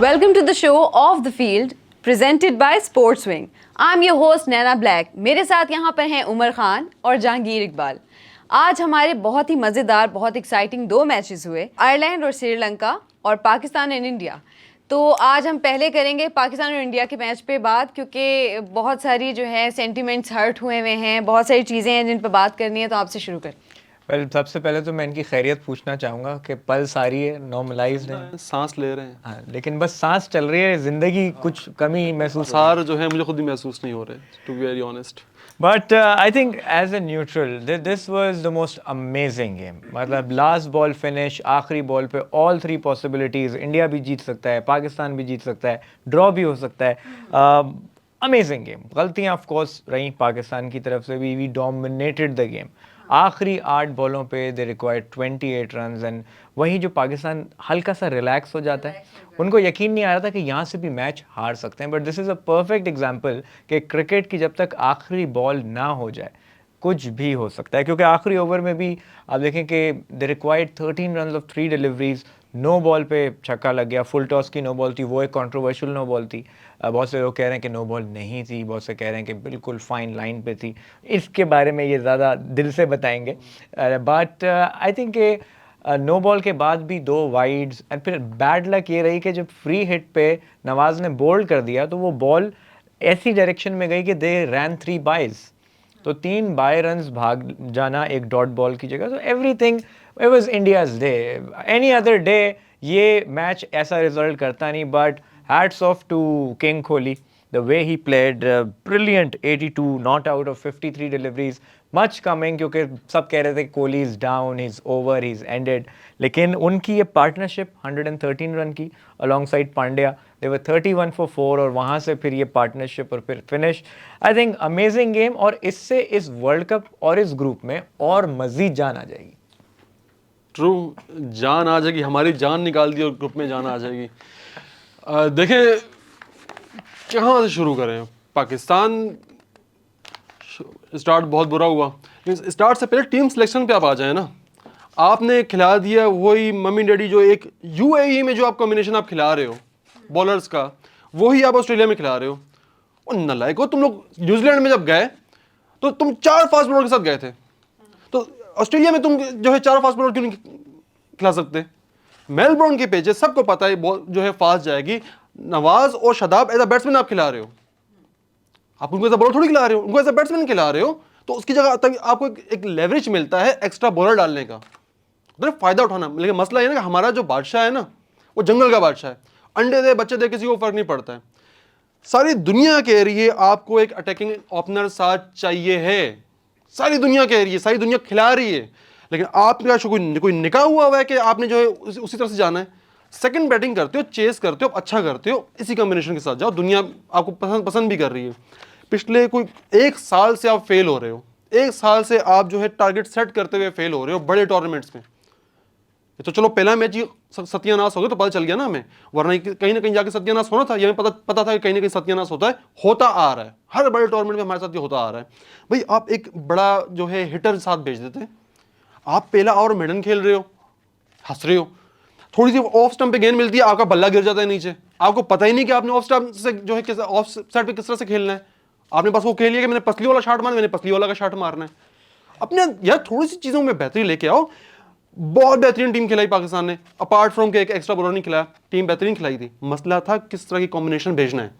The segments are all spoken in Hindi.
Welcome to the show Off the Field, presented by Sports Wing. I'm your host Naina black. मेरे साथ यहाँ पर हैं उमर खान और जहांगीर इकबाल. आज हमारे बहुत ही मज़ेदार, बहुत एक्साइटिंग 2 मैचेस हुए, आयरलैंड और श्रीलंका और पाकिस्तान एंड इंडिया. तो आज हम पहले करेंगे पाकिस्तान और इंडिया के मैच पे बात, क्योंकि बहुत सारी जो है सेंटिमेंट्स हर्ट हुए हैं, बहुत सारी चीज़ें हैं जिन पर बात करनी है. तो आपसे शुरू कर. सबसे पहले तो मैं इनकी खैरियत पूछना चाहूँगा कि पल्स आ रही है, नॉर्मलाइज्ड है, सांस ले रहे हैं. हाँ, लेकिन बस सांस चल रही है, जिंदगी कुछ कमी महसूस सार जो है मुझे खुद भी महसूस नहीं हो रहे, to be very honest. But I think as a neutral this was the most amazing game. मतलब लास्ट बॉल फिनिश, आखिरी बॉल पे ऑल 3 पॉसिबिलिटीज़. इंडिया भी जीत सकता है, पाकिस्तान भी जीत सकता है, ड्रॉ भी हो सकता है. Amazing game. गलतियाँ ऑफ कोर्स रही पाकिस्तान की तरफ से भी. We dominated the game. आखिरी 8 बॉलों पे दे रिक्वायर्ड 28 रन्स एंड वहीं जो पाकिस्तान हल्का सा रिलैक्स हो जाता है. उनको यकीन नहीं आ रहा था कि यहाँ से भी मैच हार सकते हैं. But this is a perfect example कि क्रिकेट की जब तक आखिरी बॉल ना हो जाए कुछ भी हो सकता है. क्योंकि आखिरी ओवर में भी आप देखें कि they required 13 runs of 3 deliveries. No ball पे छक्का लग गया. फुल टॉस की नो बॉल थी, वो एक कंट्रोवर्शियल नो बॉल थी. बहुत से लोग कह रहे हैं कि नो बॉल नहीं थी, बहुत से कह रहे हैं कि बिल्कुल फाइन लाइन पे थी. इसके बारे में ये ज़्यादा दिल से बताएंगे. But I think no ball के बाद भी 2 वाइड्स एंड फिर बैड लक ये रही कि जब फ्री हिट पे नवाज ने बोल्ड कर दिया तो वो बॉल ऐसी डायरेक्शन में गई कि दे रैन 3 बाइज. तो 3 बाय रन्स भाग जाना एक डॉट बॉल की जगह. तो everything it was India's day. Any other day ये मैच ऐसा रिजल्ट करता नहीं. But hats off to King Kohli, the way he played, brilliant 82 not out of 53 deliveries, much coming क्योंकि सब कह रहे थे Kohli is down, he's over, he's ended. लेकिन उनकी ये पार्टनरशिप 113 रन की alongside Pandya, they were 31 for 4 और वहाँ से फिर ये पार्टनरशिप और फिर finish. I think amazing game और इससे इस वर्ल्ड कप और इस ग्रुप में और मज़ीद जान आ जाएगी. ट्रू, जान आ जाएगी. हमारी जान निकाल दी और ग्रुप में जान आ जाएगी. देखें कहाँ से शुरू करें. पाकिस्तान स्टार्ट बहुत बुरा हुआ, लेकिन स्टार्ट से पहले टीम सिलेक्शन पे आप आ जाए ना. आपने खिला दिया वही मम्मी डैडी जो एक यूएई में जो आप कॉम्बिनेशन आप खिला रहे हो बॉलर्स का, वही आप ऑस्ट्रेलिया में खिला रहे हो. और नलायक हो तुम लोग. न्यूजीलैंड में जब गए तो तुम 4 फास्ट बॉलर के साथ गए थे, तो ऑस्ट्रेलिया में तुम जो है 4 फास्ट बॉलर क्यों नहीं खिला सकते. मेलबोर्न के पेजेस सबको पता है बॉल जो है फास्ट जाएगी. नवाज और शदाब एज अ बैट्समैन आप खिला रहे हो, आप उनको एज अ बॉलर थोड़ी खिला रहे हो, उनको एज अ बैट्समैन खिला रहे हो. तो उसकी जगह तक आपको एक लेवरेज मिलता है एक्स्ट्रा बॉलर डालने का, तो फायदा उठाना. लेकिन मसला ये ना कि हमारा जो बादशाह है ना वो जंगल का बादशाह है. अंडे दे बच्चे दे किसी को फर्क नहीं पड़ता है. सारी दुनिया कह रही है आपको एक अटैकिंग ओपनर साथ चाहिए है. सारी दुनिया कह रही है, सारी दुनिया खिला रही है. लेकिन आपका कोई निकाह हुआ है कि आपने जो है उसी तरह से जाना है. सेकंड बैटिंग करते हो, चेस करते हो, अच्छा करते हो, इसी कॉम्बिनेशन के साथ जाओ. दुनिया आपको पसंद भी कर रही है. पिछले कोई 1 साल से आप फेल हो रहे हो. 1 साल से आप जो है टारगेट सेट करते हुए फेल हो रहे हो बड़े टूर्नामेंट्स में. तो चलो पहला मैच ही सत्यानाश हो गया तो पता चल गया ना हमें, वरना कहीं ना कहीं जाके सत्यानाश होना था. ये हमें पता था कि कहीं ना कहीं सत्यानाश होता है, होता आ रहा है. हर बड़े टूर्नामेंट में हमारे साथ ये होता आ रहा है. भाई आप एक बड़ा जो है हिटर साथ भेज देते हैं. आप पहला ओवर मेडन खेल रहे हो, हंस रहे हो, थोड़ी सी ऑफ स्टंप पे गेंद मिलती है, आपका बल्ला गिर जाता है नीचे. आपको पता ही नहीं कि आपने ऑफ स्टंप से जो है ऑफ साइड पे किस तरह से खेलना है. आपने बस वो खेल लिया कि मैंने पसली वाला शॉट मारना, मैंने पसली वाला का शॉट मारना है. अपने यार थोड़ी सी चीज़ों में बेहतरी लेके आओ. बहुत बेहतरीन टीम खिलाई पाकिस्तान ने, अपार्ट फ्रॉम के एक एक्स्ट्रा बॉलर नहीं खिलाया, टीम बेहतरीन खिलाई थी. मसला था किस तरह की कॉम्बिनेशन भेजना है.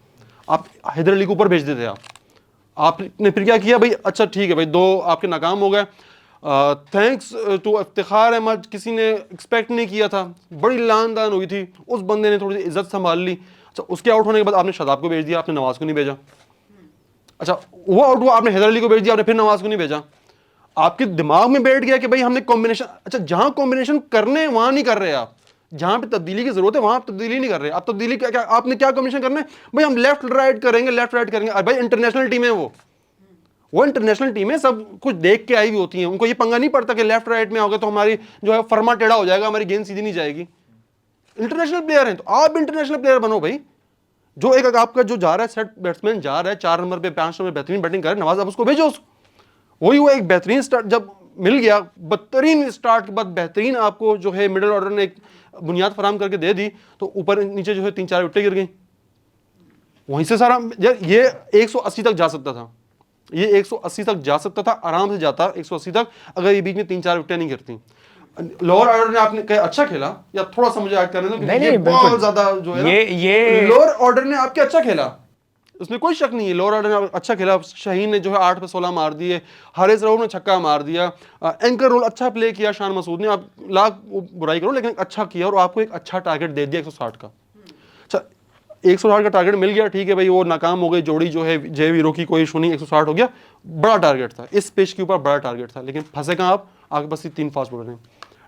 आप हैदर अली को ऊपर भेज देते. आपने फिर क्या किया भाई, अच्छा ठीक है भाई 2 आपके नाकाम हो गए. थैंक्स टू इफ्तिखार अहमद, किसी ने एक्सपेक्ट नहीं किया था, बड़ी लानदान हुई थी, उस बंदे ने थोड़ी सी इज्जत संभाल ली. अच्छा उसके आउट होने के बाद आपने शदाब को भेज दिया, आपने नवाज को नहीं भेजा. अच्छा वो आउट हुआ, आपने हैदर अली को भेज दिया, आपने फिर नवाज को नहीं भेजा. आपके दिमाग में बैठ गया कि भाई हमने कॉम्बिनेशन, अच्छा जहां कॉम्बिनेशन करने वहां नहीं कर रहे आप, जहां पे तब्दीली की जरूरत है वहां आप तब्दीली नहीं कर रहे. आप तब्दीली क्या आपने क्या कॉम्बिनेशन करना है भाई, हम लेफ्ट राइट करेंगे, लेफ्ट राइट करेंगे. भाई इंटरनेशनल टीम है वो इंटरनेशनल टीम है, सब कुछ देख के आई हुई होती है. उनको ये पंगा नहीं पड़ता कि लेफ्ट राइट में आओगे तो हमारी जो है फर्मा टेढ़ा हो जाएगा, हमारी गेंद सीधी नहीं जाएगी. इंटरनेशनल प्लेयर हैं तो आप इंटरनेशनल प्लेयर बनो भाई. जो एक आपका जो जा रहा है सेट बैट्समैन जा रहा है 4 नंबर पे 5 नंबर बेहतरीन बैटिंग कर रहा है, नवाज, आप उसको भेजो. वही वो एक बेहतरीन स्टार्ट, जब मिल गया, बदतरीन स्टार्ट के बाद बेहतरीन आपको जो है मिडिल ऑर्डर ने एक बुनियाद फराम करके दे दी, तो ऊपर नीचे जो है 3-4 विकेटें गिर गई। वहीं से सारा ये 180 तक जा सकता था, ये 180 तक जा सकता था, आराम से जाता 180 तक, अगर ये बीच में 3-4 विकेटें नहीं गिरती। लोअर ऑर्डर ने आपने कहा अच्छा खेला, या थोड़ा सा मुझे ऐड करने दो, नहीं, बहुत ज्यादा जो है ये लोअर ऑर्डर ने आपके अच्छा खेला, उसमें कोई शक नहीं है। लोअर ऑर्डर ने अच्छा खेला, शाहीन ने जो है 8 पे 16 मार दिए, हारिस रऊफ ने छक्का मार दिया, एंकर रोल अच्छा प्ले किया शान मसूद ने, आप लाख बुराई करो लेकिन अच्छा किया, और आपको एक अच्छा टारगेट दे दिया 160 का। अच्छा 160 का टारगेट मिल गया, ठीक है भाई, वो नाकाम हो गई जोड़ी जो है जय वीरों की, कोई इशू नहीं, 160 हो गया, बड़ा टारगेट था, इस पिच के ऊपर बड़ा टारगेट था, लेकिन फंसे कहाँ आप, आपके पास 3 फास्ट बॉलर हैं।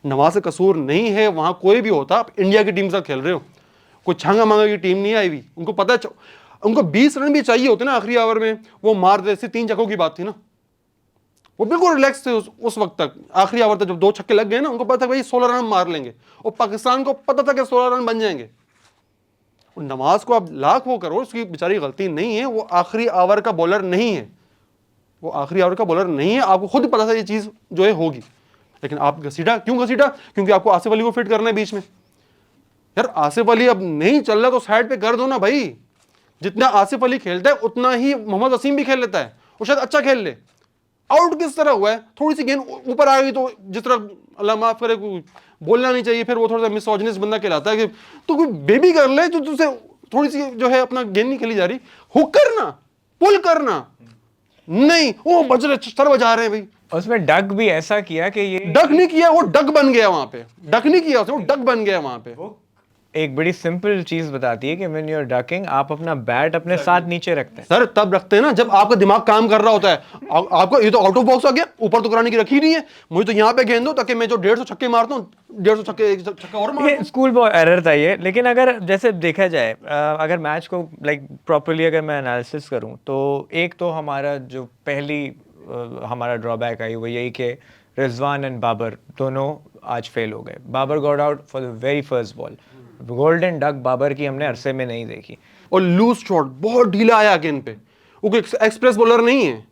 नवाज का कसूर नहीं है, वहां कोई भी होता, आप इंडिया की टीम के साथ खेल रहे हो, कोई छांगा मांगा की टीम नहीं आई हुई, उनको पता है, उनको 20 रन भी चाहिए होते ना आखिरी ओवर में, वो मार देते। 3 छक्कों की बात थी ना, वो बिल्कुल रिलैक्स थे उस वक्त तक, आखिरी ओवर तक जब 2 छक्के लग गए ना, उनको पता था भाई 16 रन मार लेंगे, और पाकिस्तान को पता था कि 16 रन बन जाएंगे। नवाज को आप लाख वो करो, उसकी बेचारी गलती नहीं है, वो आखिरी ओवर का बॉलर नहीं है, वो आखिरी ओवर का बॉलर नहीं है, आपको खुद पता था ये चीज जो है होगी, लेकिन आप घसीटा, क्यों घसीटा? क्योंकि आपको आसिफ अली को फिट करना है बीच में। यार आसिफ अली अब नहीं चल रहा तो साइड पे कर दो ना भाई, जितना आसिफ अली खेलता है उतना ही मोहम्मद वसीम भी खेल लेता है, वो शायद अच्छा खेल ले। आउट किस तरह हुआ है, थोड़ी सी गेंद ऊपर आ गई तो जिस तरह अल्लाह माफ करे बोलना नहीं चाहिए, फिर वो थोड़ा सा मिसोजिनिस्ट बंदा कहलाता है कि तो कोई बेबी कर ले, तो तुझसे थोड़ी सी जो है अपना गेंद नहीं खेली जा रही, हुक करना, पुल करना नहीं, वो बज रहे सर बजा रहे हैं भाई। उसमें डक भी ऐसा किया कि ये डक नहीं किया, वो डक बन गया वहां पे, डक नहीं किया उसने, वो डक बन गया वहां पे। एक बड़ी सिंपल चीज बताती है कि व्हेन यू आर डकिंग, आप अपना बैट अपने साथ नीचे रखते हैं। सर तब रखते हैं ना जब आपका दिमाग काम कर रहा होता है, आपको ये तो आउट ऑफ बॉक्स आ गया, ऊपर तो कराने की रखी नहीं है, मुझे तो यहाँ पे गेंद दो ताकि मैं जो 150 छक्के मारता हूँ, 150 छक्के, एक छक्का और मारता ये हूं। स्कूल बॉय एरर था ये। लेकिन अगर जैसे देखा जाए, अगर मैच को लाइक प्रॉपर्ली अगर मैं एनालिसिस करूं, तो एक तो हमारा जो पहली हमारा ड्रॉबैक आई वो यही कि रिजवान एंड बाबर दोनों आज फेल हो गए। Babar got out for the very first ball, golden duck Babar की हमने अरसे में नहीं देखी। और लूज शॉट बहुत ढीला आया गेंद पे, वो कोई एक्सप्रेस बॉलर नहीं है,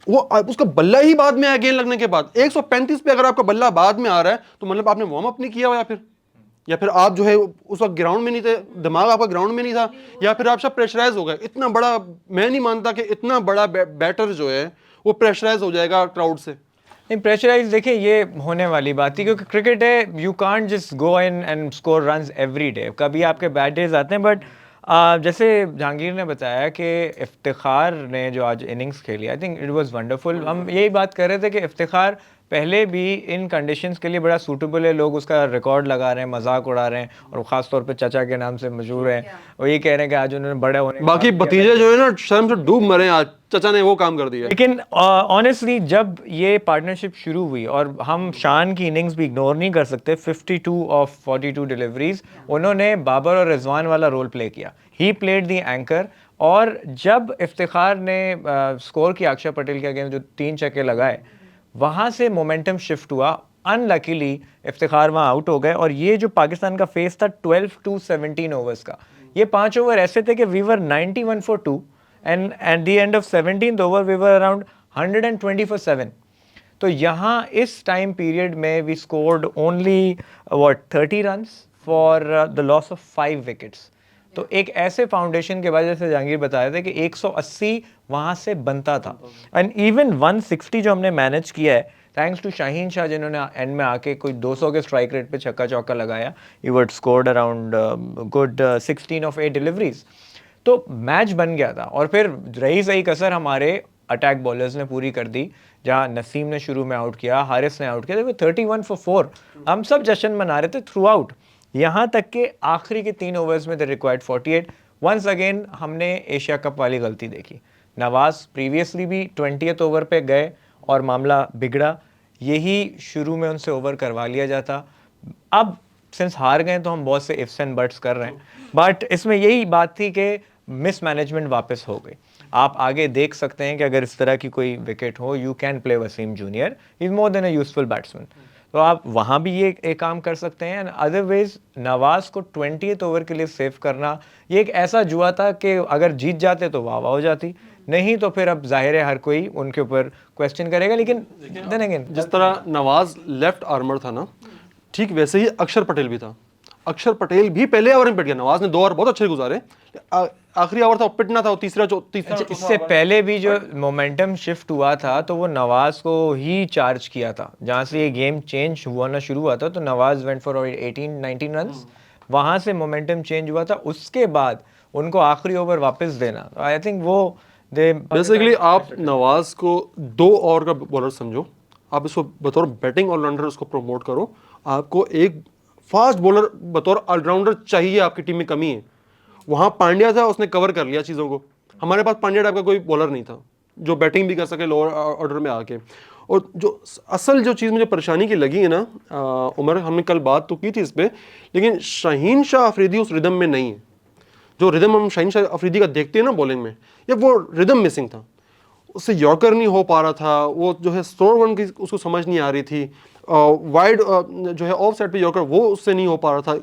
वो उसका बल्ला ही बाद में आया गेंद लगने के बाद। 135 पे अगर आपका बल्ला बाद में आ रहा है तो मतलब आपने वार्म अप नहीं किया हुआ, या फिर आप जो है उस वक्त ग्राउंड में नहीं थे, दिमाग आपका ग्राउंड में नहीं था, या फिर आप सब प्रेशराइज हो गए। इतना बड़ा मैं नहीं मानता कि इतना बड़ा बैटर जो है वो प्रेशराइज हो जाएगा क्राउड से। नहीं, प्रेशराइज देखिए ये होने वाली बात थी, क्योंकि क्रिकेट है, you can't just go in and score runs every day. कभी आपके बैड डेज आते हैं, बट जैसे जहांगीर ने बताया कि इफ्तिखार ने जो आज इनिंग्स खेली, I think it was wonderful. हम यही बात कर रहे थे कि इफ्तिखार पहले भी इन कंडीशंस के लिए बड़ा सूटेबल है, लोग उसका रिकॉर्ड लगा रहे हैं, मजाक उड़ा रहे हैं, और ख़ास तौर पे चाचा के नाम से मशहूर है। वो ये कह रहे हैं कि आज उन्होंने बड़े होने बाकी भतीजे जो है ना शर्म से डूब मरे, आज चाचा ने वो काम कर दिया। लेकिन ऑनेस्टली जब ये पार्टनरशिप शुरू हुई, और हम शान की इनिंग्स भी इग्नोर नहीं कर सकते, 52 ऑफ 42 डिलीवरीज उन्होंने बाबर और रिजवान वाला रोल प्ले किया। ही प्लेड दी एंकर, और जब इफ्तिखार ने स्कोर किया अक्षर पटेल के अगेंस्ट जो 3 छक्के लगाए, वहाँ से मोमेंटम शिफ्ट हुआ। अनलकीली इफ्तिखार वहाँ आउट हो गए, और ये जो पाकिस्तान का फेस था 12 to 17 ओवर्स का, ये 5 ओवर ऐसे थे कि we were 91 for 2 and at the end of 17th over we were around 120 for 7। तो यहाँ इस टाइम पीरियड में we scored only 30 runs for the loss of 5 wickets. तो एक ऐसे फाउंडेशन के बाद, जैसे जहांगीर बताया था कि 180 वहाँ से बनता था, एंड इवन 160 जो हमने मैनेज किया है थैंक्स टू शाहीन शाह, जिन्होंने एंड में आके कोई 200 के स्ट्राइक रेट पे छक्का चौका लगाया। He would scored around good 16 of 8 deliveries. तो मैच बन गया था, और फिर रही सही कसर हमारे अटैक बॉलर्स ने पूरी कर दी, जहाँ नसीम ने शुरू में आउट किया, हारिस ने आउट किया, 31 for 4। हम सब जश्न मना रहे थे थ्रू आउट, यहाँ तक के आखिरी के 3 ओवर्स में दे रिक्वायर्ड 48। वंस अगेन हमने एशिया कप वाली गलती देखी। नवाज प्रीवियसली भी 20th ओवर पे गए और मामला बिगड़ा, यही शुरू में उनसे ओवर करवा लिया जाता। अब सिंस हार गए तो हम बहुत से इफ्स एंड बट्स कर रहे हैं, बट इसमें यही बात थी कि मिसमैनेजमेंट वापस हो गई। आप आगे देख सकते हैं कि अगर इस तरह की कोई विकेट हो, you can play Wasim junior, is more than a useful batsman. तो आप वहाँ भी ये एक काम कर सकते हैं। एंड अदरवाइज नवाज को 20th ओवर के लिए सेव करना, ये एक ऐसा जुआ था कि अगर जीत जाते तो वाह वाह हो जाती, नहीं तो फिर अब जाहिर है हर कोई उनके ऊपर क्वेश्चन करेगा, लेकिन देन अगेन जिस तरह नवाज लेफ्ट आर्मर था ना, ठीक वैसे ही अक्षर पटेल भी था। अक्षर पटेल भी पहले ओवर में पिट गया, नवाज ने 2 ओवर बहुत अच्छे गुजारे, आखिरी ओवर था वो पिटना था, वो तीसरा इससे पहले भी जो मोमेंटम शिफ्ट हुआ था तो वो नवाज को ही चार्ज किया था। जहाँ से ये गेम चेंज हुआ ना शुरू हुआ था तो नवाज वेंट फॉर 18-19 रन्स, वहाँ से मोमेंटम चेंज हुआ था। उसके बाद उनको आखिरी ओवर वापस देना, आई थिंक वो दे बेसिकली आप नवाज को 2 ओवर का बॉलर समझो, आप इसको बतौर बैटिंग ऑलराउंडर उसको प्रमोट करो। आपको एक फास्ट बॉलर बतौर ऑलराउंडर चाहिए, आपकी टीम में कमी है। वहाँ पांड्या था, उसने कवर कर लिया चीज़ों को। हमारे पास पांड्या टाइप का कोई बॉलर नहीं था जो बैटिंग भी कर सके लोअर ऑर्डर में आके। और जो असल जो चीज़ मुझे परेशानी की लगी है ना उमर, हमने कल बात तो की थी इस पर, लेकिन शाहीन शाह अफरीदी उस रिदम में नहीं है। जो रिदम हम शाहीन शाह अफरीदी का देखते हैं ना बॉलिंग में, या वो रिदम मिसिंग था। उससे यॉर्कर नहीं हो पा रहा था, वो जो है स्लोअर वन की उसको समझ नहीं आ रही थी, वाइड जो है ऑफ साइड पे यॉर्कर वो उससे नहीं हो पा रहा था,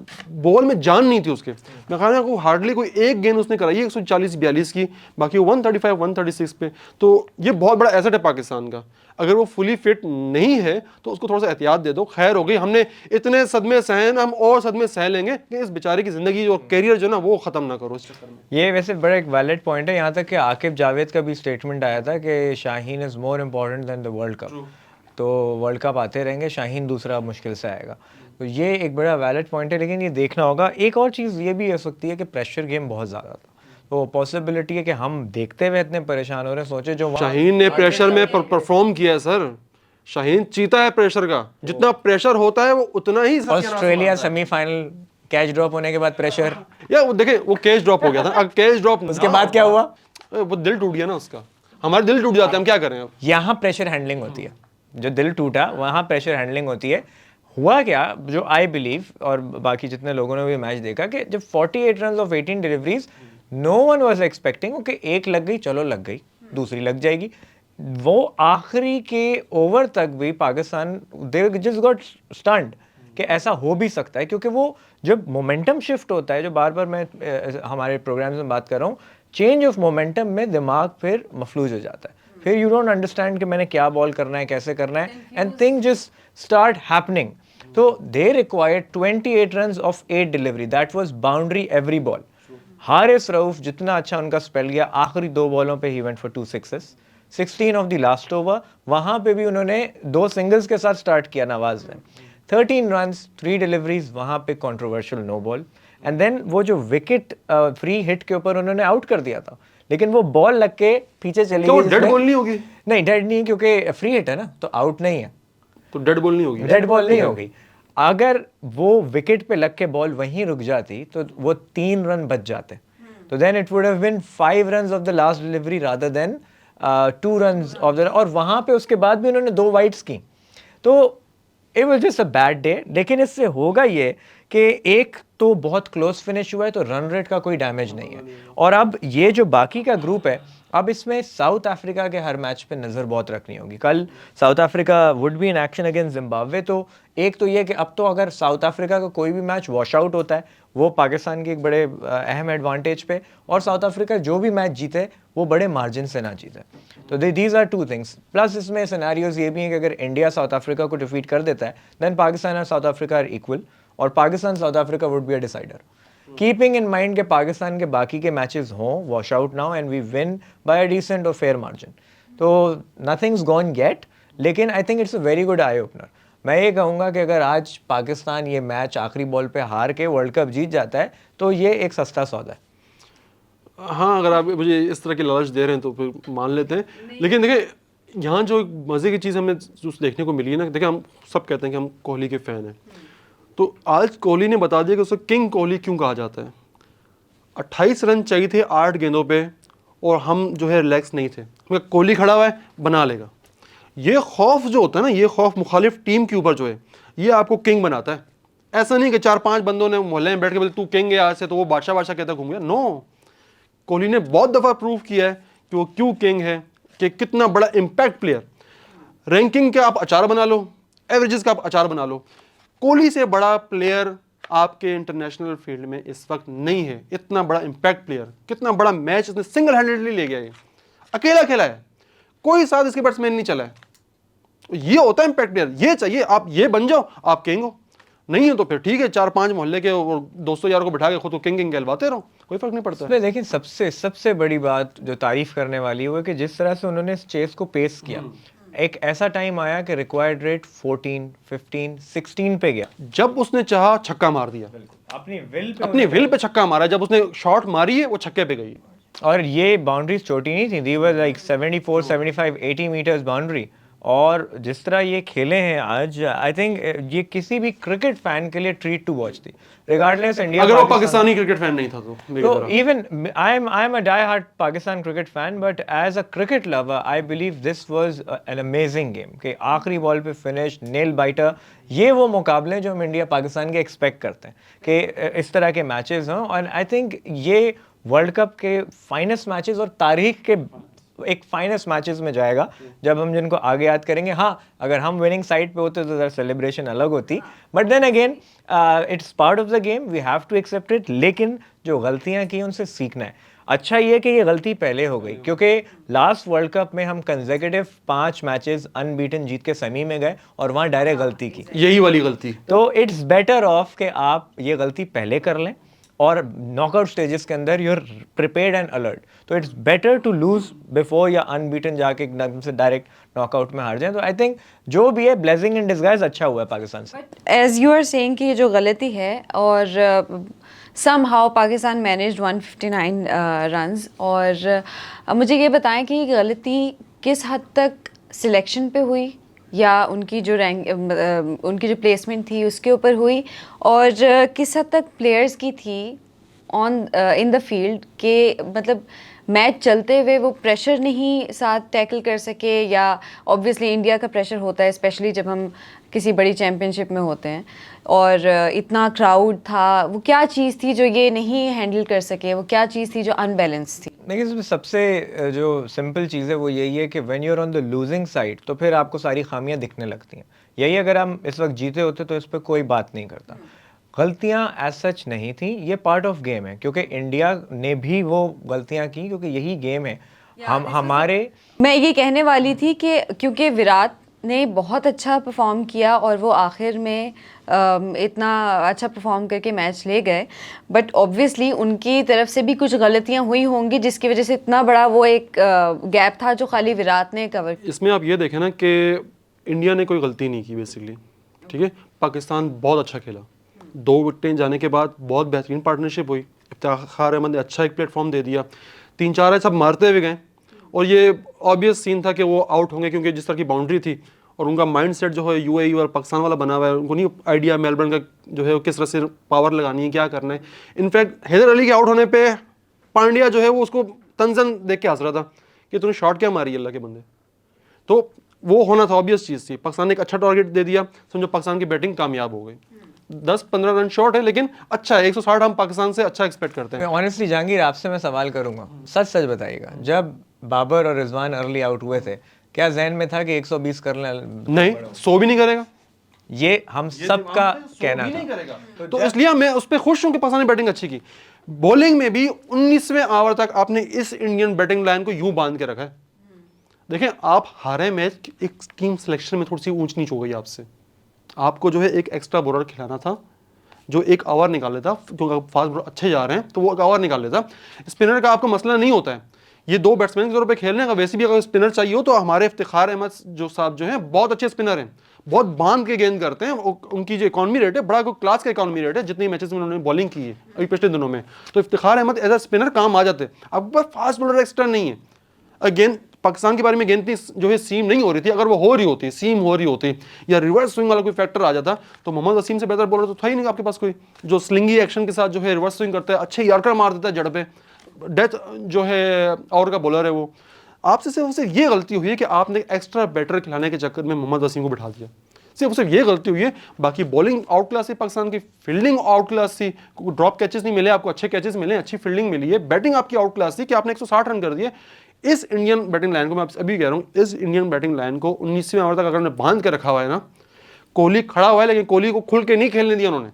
बॉल में जान नहीं थी उसके। मैं कहा को हार्डली कोई एक गेंद उसने कराई है 140-42 की, बाकी 135-136 पे। तो ये बहुत बड़ा एसेट है पाकिस्तान का। अगर वो फुली फिट नहीं है तो उसको थोड़ा सा एहतियात दे दो। खैर हो गई, हमने इतने सदमे सहे, हम और सदमे सह लेंगे कि इस बेचारे की जिंदगी और कैरियर जो ना वो खत्म ना करो इस चक्कर में। ये वैसे बड़ा एक वैलिड पॉइंट है। यहाँ तक कि आकिब जावेद का भी स्टेटमेंट आया था कि Shaheen is more important than the world cup. तो वर्ल्ड कप आते रहेंगे, शाहीन दूसरा मुश्किल से आएगा। तो ये एक बड़ा वैलिड पॉइंट है, लेकिन ये देखना होगा। एक और चीज़ ये भी हो सकती है कि प्रेशर गेम बहुत ज़्यादा था, तो पॉसिबिलिटी है कि हम देखते हुए इतने परेशान हो रहे हैं। सोचे जो शाहीन ने प्रेशर में परफॉर्म किया है सर। शाहीन चीता है प्रेशर का, जितना प्रेशर होता है वो उतना ही ऑस्ट्रेलिया सेमीफाइनल कैच ड्रॉप होने के बाद प्रेशर, या वो देखे वो कैच ड्रॉप हो गया था, कैच ड्रॉप उसके बाद क्या हुआ? वो दिल टूट गया ना उसका। हमारे दिल टूट जाते हैं, हम क्या करें अब? यहाँ प्रेशर हैंडलिंग होती है, जो दिल टूटा वहाँ प्रेशर हैंडलिंग होती है। हुआ क्या, जो आई बिलीव और बाकी जितने लोगों ने भी मैच देखा, कि जब 48 run off 18 deliveries, no one was expecting कि एक लग गई, चलो लग गई, दूसरी लग जाएगी। वो आखिरी के ओवर तक भी Pakistan they just got stunned कि ऐसा हो भी सकता है, क्योंकि वो जब मोमेंटम शिफ्ट होता है, जो बार बार मैं हमारे प्रोग्राम्स में बात कर रहा हूँ, चेंज ऑफ मोमेंटम में दिमाग फिर मफलूज हो जाता है। फिर यू डोंट अंडरस्टैंड कि मैंने क्या बॉल करना है, कैसे करना है, and thing just start happening. तो they required 28 run of 8 delivery, that was boundary every ball. Haris Rauf जितना अच्छा उनका स्पेल गया, आखिरी 2 बॉलों पे ही went for 2 sixes, 16 off the last over, वहां पे भी उन्होंने 2 सिंगल्स के साथ स्टार्ट किया नवाज ने। 13 रन्स 3 डिलीवरीज, वहां पे controversial no ball, and then वो जो विकेट फ्री हिट के ऊपर उन्होंने आउट कर दिया था, लेकिन वो बॉल लग के पीछे चली तो गई। डेड बॉल नहीं होगी? नहीं, डेड नहीं, क्योंकि फ्री हिट है ना, तो आउट नहीं है, तो डेड बॉल नहीं होगी। डेड बॉल नहीं होगी। अगर वो विकेट पे लग के बॉल वहीं रुक जाती तो वो 3 रन बच जाते, तो then it would have been 5 runs of the last delivery rather than 2 runs of the, और वहां पे उसके बाद भी उन्होंने 2 वाइड्स की। तो it was just a bad day. लेकिन इससे होगा ये कि एक तो बहुत क्लोज फिनिश हुआ है, तो रन रेट का कोई डैमेज नहीं है। और अब ये जो बाकी का ग्रुप है, अब इसमें साउथ अफ्रीका के हर मैच पे नज़र बहुत रखनी होगी। कल south Africa would be in action against Zimbabwe, तो एक तो ये कि अब तो अगर साउथ अफ्रीका का कोई भी मैच वॉश आउट होता है, वो पाकिस्तान की एक बड़े अहम एडवांटेज पे, और साउथ अफ्रीका जो भी मैच जीते वो बड़े मार्जिन से ना जीते। तो दीज आर 2 थिंग्स। प्लस इसमें सिनेरियोज ये भी हैं कि अगर इंडिया साउथ अफ्रीका को डिफीट कर देता है, देन पाकिस्तान और साउथ अफ्रीका आर इक्वल, और Pakistan South Africa would be a decider. Keeping in mind के पाकिस्तान के बाकी के मैचेस हों wash out now and we win by a decent और फेयर मार्जिन, तो नथिंग्स गॉन येट, लेकिन I think it's a very good eye opener. मैं ये कहूँगा कि अगर आज पाकिस्तान ये मैच आखिरी बॉल पे हार के वर्ल्ड कप जीत जाता है तो ये एक सस्ता सौदा है। हाँ, अगर आप मुझे इस तरह की लालच दे रहे हैं तो फिर मान लेते हैं। लेकिन देखिए, यहाँ जो मज़े की चीज़ हमें जो देखने को मिली है ना, देखिए हम सब कहते हैं कि हम कोहली के फ़ैन हैं, तो आज कोहली ने बता दिया कि उसे किंग कोहली क्यों कहा जाता है। 28 रन चाहिए थे 8 गेंदों पे, और हम जो है रिलैक्स नहीं थे। कोहली खड़ा हुआ है, बना लेगा। ये खौफ जो होता है ना, ये खौफ मुखालिफ टीम के ऊपर जो है, ये आपको किंग बनाता है। ऐसा नहीं कि 4-5 बंदों ने मोहल्ले में बैठ के बोले तू किंग है आज से, तो वो बादशाह बादशाह कहता घूम गया। नो, कोहली ने बहुत दफ़ा प्रूव किया है कि वो क्यों किंग है, कि कितना बड़ा इम्पैक्ट प्लेयर। रैंकिंग के आप अचार बना लो, एवरेजेस का आप अचार बना लो, कोहली से बड़ा प्लेयर आपके इंटरनेशनल फील्ड में इस वक्त नहीं है। इतना बड़ा इम्पैक्ट प्लेयर, कितना बड़ा मैच इसने सिंगल हैंडेडली ले गया है। अकेला खेला है, कोई साथ इसके बैट्समैन नहीं चला है। ये होता है इम्पैक्ट प्लेयर, ये चाहिए। आप ये बन जाओ, आप किंग हो। नहीं है तो फिर ठीक है, 4-5 मोहल्ले के और दोस्तों यार को बिठा के खुद को किंग कहलवाते रहो, कोई फर्क नहीं पड़ता है। लेकिन सबसे बड़ी बात जो तारीफ करने वाली है वो है कि जिस तरह से उन्होंने इस चेस को पेश किया, एक ऐसा टाइम आया कि रिक्वायर्ड रेट 14, 15, 16 पे गया। जब उसने चाहा छक्का मार दिया, अपनी विल पे छक्का मारा। जब उसने शॉट मारी है वो छक्के पे गई। और ये बाउंड्रीज छोटी नहीं थी, दी वर लाइक 74, 75, 80 मीटर्स बाउंड्री। और जिस तरह ये खेले हैं आज, आई थिंक ये किसी भी क्रिकेट फैन के लिए ट्रीट टू वॉच थी, रिगार्डलेस इंडिया अगर वो पाकिस्तानी क्रिकेट फैन नहीं था तो even I am a die hard Pakistan cricket fan, but as a cricket lover I believe this was an amazing game कि आखिरी बॉल पे फिनिश, नेल बाइटर। ये वो मुकाबले जो हम इंडिया पाकिस्तान के एक्सपेक्ट करते हैं कि इस तरह के मैचेस हों। और आई थिंक ये वर्ल्ड कप के फाइनेस्ट मैचेस और तारीख के एक फाइनेस्ट मैचेस में जाएगा, जब हम जिनको आगे याद करेंगे। हाँ, अगर हम विनिंग साइड पे होते तो सेलिब्रेशन अलग होती, but then again it's part of the game, we have to accept it. लेकिन जो गलतियां की उनसे सीखना है। अच्छा ये कि ये गलती पहले हो गई, क्योंकि लास्ट वर्ल्ड कप में हम कंसेक्यूटिव 5 मैचेस अनबीटन जीत के सेमी में गए और वहाँ डायरेक्ट गलती की, यही वाली गलती। तो इट्स बेटर ऑफ कि आप ये गलती पहले कर लें और नॉकआउट स्टेजेस के अंदर यूर प्रिपेयर्ड एंड अलर्ट। तो it's better to lose before या अनबीटन जाके एकदम से डायरेक्ट नॉकआउट में हार जाए। तो आई थिंक जो भी है ब्लेसिंग इन डिस्गाइज अच्छा हुआ है पाकिस्तान से। एज यू आर सेइंग कि ये जो गलती है, और somehow पाकिस्तान मैनेज्ड 159 रन्स। और मुझे ये बताएं कि ये गलती किस हद तक सिलेक्शन पे हुई या उनकी जो उनकी जो प्लेसमेंट थी उसके ऊपर हुई, और किस हद तक प्लेयर्स की थी ऑन इन द फील्ड के, मतलब मैच चलते हुए वो प्रेशर नहीं साथ टैकल कर सके। या ऑब्वियसली इंडिया का प्रेशर होता है, स्पेशली जब हम किसी बड़ी चैम्पियनशिप में होते हैं, और इतना क्राउड था। वो क्या चीज़ थी जो ये नहीं हैंडल कर सके? वो क्या चीज़ थी जो अनबैलेंस थी? देखिए, इसमें सबसे जो सिंपल चीज़ है वो यही है कि when you are on the losing side तो फिर आपको सारी खामियां दिखने लगती हैं। यही अगर हम इस वक्त जीते होते तो इस पर कोई बात नहीं करता। गलतियां एज सच नहीं थी, ये पार्ट ऑफ गेम है, क्योंकि इंडिया ने भी वो गलतियां की, क्योंकि यही गेम है। हम हमारे मैं ये कहने वाली थी कि क्योंकि विराट ने बहुत अच्छा परफॉर्म किया और वो आखिर में इतना अच्छा परफॉर्म करके मैच ले गए, बट ऑब्वियसली उनकी तरफ से भी कुछ गलतियां हुई होंगी जिसकी वजह से इतना बड़ा वो एक गैप था जो खाली विराट ने कवर। इसमें आप ये देखें ना कि इंडिया ने कोई गलती नहीं की बेसिकली, ठीक है। पाकिस्तान बहुत अच्छा खेला, 2 विकेटें जाने के बाद बहुत बेहतरीन पार्टनरशिप हुई। इफ्तिखार अहमद ने अच्छा एक प्लेटफॉर्म दे दिया, 3-4 सब मारते हुए गए। और ये ऑब्वियस सीन था कि वो आउट होंगे, क्योंकि जिस तरह की बाउंड्री थी और उनका माइंडसेट जो है यूएई और पाकिस्तान वाला बना हुआ है, उनको नहीं आइडिया मेलबर्न का जो है किस तरह से पावर लगानी है, क्या करना है। इनफैक्ट हैदर अली के आउट होने पे पांड्या जो है वो उसको तंजन देख के हंस रहा था कि तूने शॉट क्या मारी अल्लाह के बंदे। तो वो होना था, ऑब्वियस चीज़ थी। पाकिस्तान ने एक अच्छा टारगेट दे दिया, समझो पाकिस्तान की बैटिंग कामयाब हो गई। 10-15 रन शॉर्ट है, लेकिन अच्छा है। 160 हम पाकिस्तान से अच्छा एक्सपेक्ट करते हैं। ऑनेस्टली जहांगीर, आपसे मैं सवाल करूंगा, सच सच बताइएगा, जब बाबर और रिजवान अर्ली आउट हुए थे, क्या जहन में था कि 120 कर लें? नहीं, 100 भी नहीं करेगा। ये हम सब का कहना था। तो इसलिए मैं उस पर खुश हूं कि पाकिस्तान ने बैटिंग अच्छी की। बॉलिंग में भी 19वें ओवर तक आपने इस इंडियन बैटिंग लाइन को यूं बांध के रखा है। देखें, आप हारे मैच, एक टीम सिलेक्शन में थोड़ी सी ऊंच नीच हो गई आपसे। आपको जो है एक एक्स्ट्रा बॉलर खिलाना था जो एक ओवर निकाल लेता, क्योंकि फास्ट बॉलर अच्छे जा रहे हैं तो वो एक ओवर निकाल लेता। स्पिनर का आपको मसला नहीं होता है, ये 2 बैट्समैन के तौर पे खेलने का। वैसे भी अगर स्पिनर चाहिए हो तो हमारे इफ्तिखार अहमद जो साहब जो हैं बहुत अच्छे स्पिनर हैं, बहुत बांध के गेंद करते हैं। उनकी जो इकॉनमी रेट है बड़ा क्लास का इकॉनमी रेट है, जितनी मैचेस में उन्होंने बॉलिंग की है अभी पिछले दिनों में। तो Iftikhar Ahmed as a spinner काम आ जाते हैं। आपके पास फास्ट बॉलर एक्स्ट्रा नहीं है। अगेन पाकिस्तान के बारे में गेंद जो है सीम नहीं हो रही थी। अगर वो हो रही होती, सीम हो रही होती या रिवर्स स्विंग वाला कोई फैक्टर आ जाता तो मोहम्मद वसीम से बेहतर बॉलर तो था ही नहीं आपके पास कोई, जो स्लिंगी एक्शन के साथ जो है रिवर्स स्विंग करता है, अच्छे यॉर्कर मार देता है जड़ पे, डेथ जो है और का बॉलर है वो। आपसे सिर्फ ये गलती हुई है कि आपने एक्स्ट्रा बैटर खिलाने के चक्कर में मोहम्मद वसीम को बिठा दिया। सिर्फ ये गलती हुई है। बाकी बॉलिंग आउट क्लास थी पाकिस्तान की, फील्डिंग आउट क्लास थी, ड्रॉप कैचेस नहीं मिले आपको, अच्छे कैचेस मिले, अच्छी फील्डिंग मिली है। बैटिंग आपकी आउट क्लास थी कि आपने 160 रन कर दिए। इस इंडियन बैटिंग लाइन को मैं अभी कह रहा हूँ, इस इंडियन बैटिंग लाइन को 19वें ओवर तक अगर उन्होंने बांध के रखा हुआ है ना, कोहली खड़ा हुआ है लेकिन कोहली को खुल के नहीं खेलने दिया उन्होंने।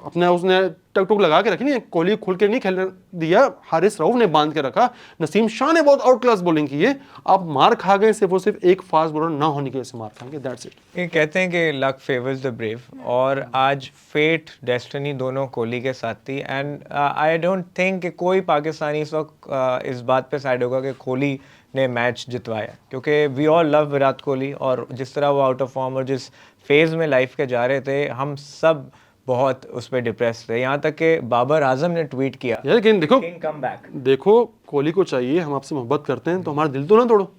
अपने उसने टक टुक लगा के रखी नहीं, कोहली खुल के नहीं खेलने दिया, हारिस रऊफ ने बांध के रखा, नसीम शाह ने बहुत आउट क्लास बॉलिंग की है। आप मार खा गए सिर्फ और सिर्फ एक फास्ट बॉलर ना होने की वजह से मार खाएंगे, दैट्स इट। ये कहते हैं कि लक फेवर्स द ब्रेव, और आज फेट डेस्टिनी दोनों कोहली के साथ थी। एंड आई डोंट थिंक कि कोई पाकिस्तानी इस वक्त इस बात पे साइड होगा कि कोहली ने मैच जितवाया, क्योंकि we all love Virat Kohli, और जिस तरह वो आउट ऑफ फॉर्म और जिस फेज़ में लाइफ के जा रहे थे, हम सब बहुत उस पर डिप्रेस थे। यहाँ तक कि बाबर आजम ने ट्वीट किया, यार लेकिन देखो कम बैक। देखो कोहली को चाहिए, हम आपसे मोहब्बत करते हैं तो हमारा दिल तो ना तोड़ो।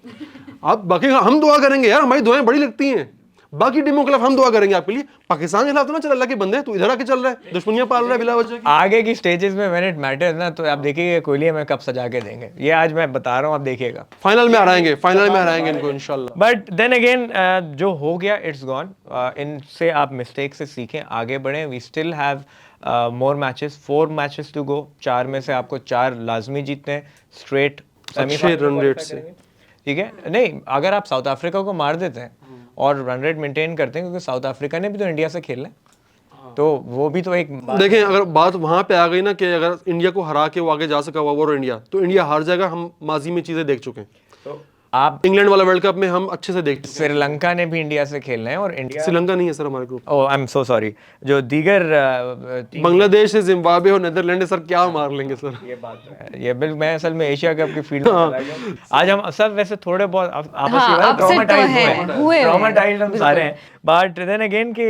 आप बाकी हम दुआ करेंगे यार, हमारी दुआएं बड़ी लगती हैं, बाकी टीमों के खिलाफ हम दुआ करेंगे आपके लिए। पाकिस्तान के खिलाफ तो ना चल, अल्लाह के बंदे तू इधर आके चल रहा है, दुश्मनियां पाल रहा है बिला वजह की। आगे की स्टेजेस में व्हेन इट मैटर्स ना, तो आप देखिए कोहली हमें कब सजा के देंगे, ये आज मैं बता रहा हूँ, आप देखिएगा। फाइनल में हराएंगे, फाइनल में हराएंगे इनको इंशाल्लाह। बट देन अगेन जो हो गया इट्स गॉन। इनसे आप मिस्टेक से सीखें, आगे बढ़ें। We still have more matches, 4 matches to go. 4 में से आपको 4 लाजमी जीतने हैं स्ट्रेट अच्छे रन रेट से, ठीक है। नहीं, अगर आप साउथ अफ्रीका को मार देते हैं और रन रेट मेंटेन करते हैं, क्योंकि साउथ अफ्रीका ने भी तो इंडिया से खेलना है, तो वो भी तो एक देखें अगर बात वहां पे आ गई ना कि अगर इंडिया को हरा के वो आगे जा सका हुआ और इंडिया, तो इंडिया हार जाएगा। हम माजी में चीजें देख चुके हैं, तो आप इंग्लैंड वाला वर्ल्ड कप में हम अच्छे से देख चुके श्रीलंका ने भी इंडिया से खेलना है, और इंडिया, हैं। श्रीलंका नहीं है सर हमारे group, oh I am so sorry, जो दीगर बांग्लादेश है, जिम्बाब्वे और नीदरलैंड है सर, क्या मार लेंगे सर। ये बात तो है। ये बिल मैं असल में एशिया कप की फील्ड में चला गया। आज हम सब वैसे थोड़े बहुत आपस हाँ, में upset तो हैं, हुए हैं। ट्रॉमेटाइज्ड हम सारे हैं, बट देन अगेन कि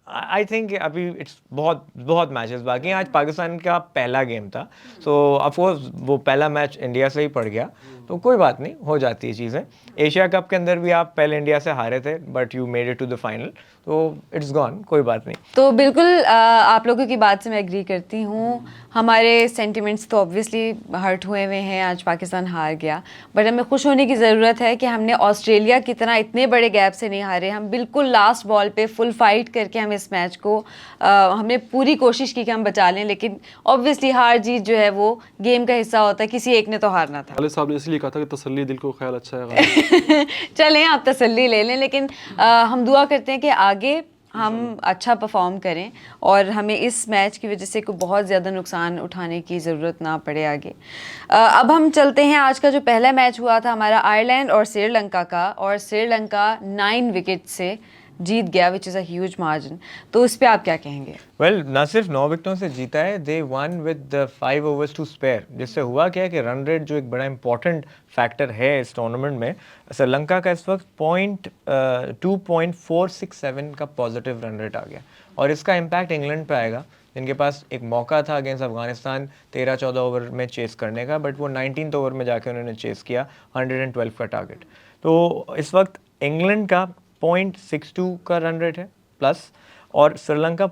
आई थिंक अभी इट्स बहुत बहुत मैचेस बाकी हैं। आज पाकिस्तान का पहला गेम था, सो ऑफ कोर्स वो पहला मैच इंडिया से ही पड़ गया, तो कोई बात नहीं, हो जाती है चीज़ें। एशिया कप के अंदर भी आप पहले इंडिया से हारे थे, but you made it to the final, तो इट्स गॉन, कोई बात नहीं। तो बिल्कुल आप लोगों की बात से मैं एग्री करती हूँ। हमारे सेंटिमेंट्स तो ऑब्वियसली हर्ट हुए हुए हैं, आज पाकिस्तान हार गया, बट हमें खुश होने की ज़रूरत है कि हमने ऑस्ट्रेलिया की तरह इतने बड़े गैप से नहीं हारे। हम बिल्कुल लास्ट बॉल पे फुल फाइट करके हम इस मैच को हमने पूरी कोशिश की कि हम बचा लें, लेकिन ऑब्वियसली हार जीत जो है वो गेम का हिस्सा होता है, किसी एक ने तो हारना था। खालिद साहब ने इसलिए कहा था कि तसल्ली दिल को ख्याल अच्छा है। चलें आप तसल्ली ले लें, लेकिन हम दुआ करते हैं कि आगे हम अच्छा परफॉर्म करें और हमें इस मैच की वजह से कोई बहुत ज़्यादा नुकसान उठाने की ज़रूरत ना पड़े आगे। अब हम चलते हैं, आज का जो पहला मैच हुआ था हमारा आयरलैंड और श्रीलंका का, और श्रीलंका 9 विकेट से जीत गया, which is a huge margin. तो उस पर आप क्या कहेंगे? वेल, ना सिर्फ 9 विकेटों से जीता है, they won with 5 overs to spare, जिससे हुआ क्या है कि रन रेट जो एक बड़ा इंपॉर्टेंट फैक्टर है इस टूर्नामेंट में, श्रीलंका का इस वक्त 2.467 का पॉजिटिव रन रेट आ गया, और इसका इम्पैक्ट इंग्लैंड पे आएगा, जिनके पास एक मौका था अगेंस्ट अफगानिस्तान 13-14 ओवर में चेस करने का, बट वो 19th ओवर में जाके उन्होंने चेस किया 112 का टारगेट। तो इस वक्त इंग्लैंड का 0.62 का रन रेट है प्लस, और श्रीलंका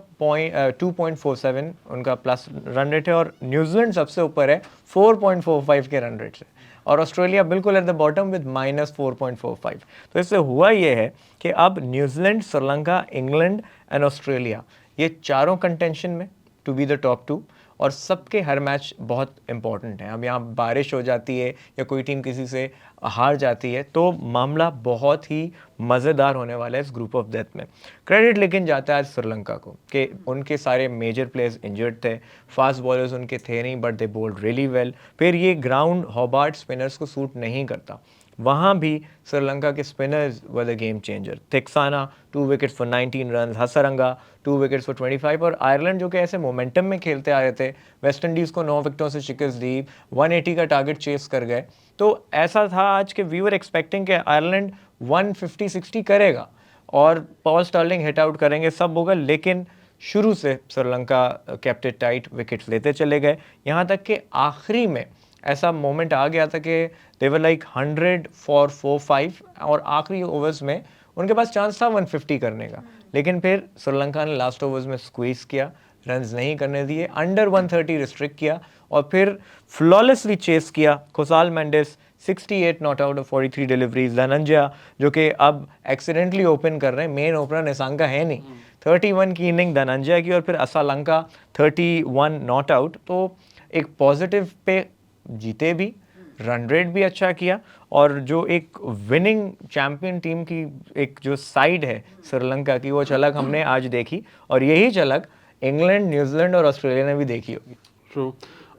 2.47 उनका प्लस रन रेट है, और न्यूजीलैंड सबसे ऊपर है 4.45 के रन रेट से, और ऑस्ट्रेलिया बिल्कुल एट द बॉटम विद -4.45। तो इससे हुआ ये है कि अब New Zealand, Sri Lanka, England and Australia, ये चारों कंटेंशन में टू बी द टॉप 2, और सबके हर मैच बहुत इंपॉर्टेंट है। अब यहाँ बारिश हो जाती है या कोई टीम किसी से हार जाती है, तो मामला बहुत ही मज़ेदार होने वाला है इस ग्रुप ऑफ डेथ में। क्रेडिट लेकिन जाता है आज श्रीलंका को कि उनके सारे मेजर प्लेयर्स इंजर्ड थे, फास्ट बॉलर्स उनके थे नहीं, but they bowled really well. फिर ये ग्राउंड हॉबार्ट स्पिनर्स को सूट नहीं करता, वहाँ भी श्रीलंका के spinners were the game changer. Theekshana 2 wickets for 19 run, Hasaranga 2 wickets for 25, और आयरलैंड जो कि ऐसे मोमेंटम में खेलते आ रहे थे, वेस्ट इंडीज़ को 9 विकेटों से शिकस्त दी, 180 का टारगेट चेस कर गए। तो ऐसा था आज के वी वर एक्सपेक्टिंग कि आयरलैंड 150-60 करेगा और पॉल स्टर्लिंग हिट आउट करेंगे, सब होगा, लेकिन शुरू से Sri Lanka kept it tight, wickets लेते चले गए, यहाँ तक कि आखिरी में ऐसा मोमेंट आ गया था कि दे वर लाइक 100 फॉर 4-5, और आखिरी ओवर्स में उनके पास चांस था 150 करने का, लेकिन फिर श्रीलंका ने लास्ट ओवर्स में स्क्वीज किया, रन्स नहीं करने दिए, अंडर 130 रिस्ट्रिक्ट किया, और फिर फ्लॉलेसली चेस किया। Khushal Mendis 68 not out of 43 deliveries, Dhananjay जो कि अब एक्सीडेंटली ओपन कर रहे हैं, मेन ओपनर निशांका है नहीं, 31 की इनिंग धनंजय की, और फिर असलंका 31 नॉट आउट। तो एक पॉजिटिव पे जीते भी, रन रेट भी अच्छा किया, और जो एक विनिंग चैंपियन टीम की एक जो साइड है श्रीलंका की, वो झलक हमने आज देखी, और यही झलक इंग्लैंड, न्यूजीलैंड और ऑस्ट्रेलिया ने भी देखी होगी। ट्रू।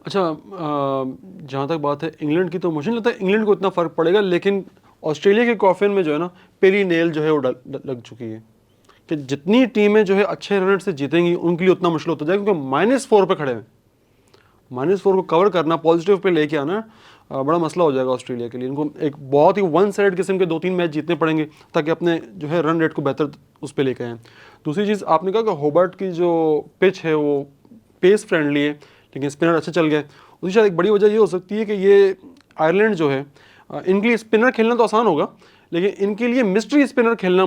अच्छा, जहाँ तक बात है इंग्लैंड की, तो मुझे नहीं लगता इंग्लैंड को इतना फ़र्क पड़ेगा, लेकिन ऑस्ट्रेलिया के कॉफिन में जो है ना पहली नेल जो है वो लग चुकी है कि जितनी टीमें जो है अच्छे रन से जीतेंगी उनके लिए उतना मुश्किल होता जाएगा, क्योंकि -4 पे खड़े हैं। -4 को कवर करना, पॉजिटिव पे लेके आना बड़ा मसला हो जाएगा ऑस्ट्रेलिया के लिए। इनको एक बहुत ही वन साइड किस्म के 2-3 मैच जीतने पड़ेंगे ताकि अपने जो है रन रेट को बेहतर उस पर लेके आएँ। दूसरी चीज़, आपने कहा कि होबार्ट की जो पिच है वो पेस फ्रेंडली है, लेकिन स्पिनर अच्छे चल गए। उसकी शायद एक बड़ी वजह ये हो सकती है कि ये आयरलैंड जो है, इनके लिए स्पिनर खेलना तो आसान होगा, लेकिन इनके लिए मिस्ट्री स्पिनर खेलना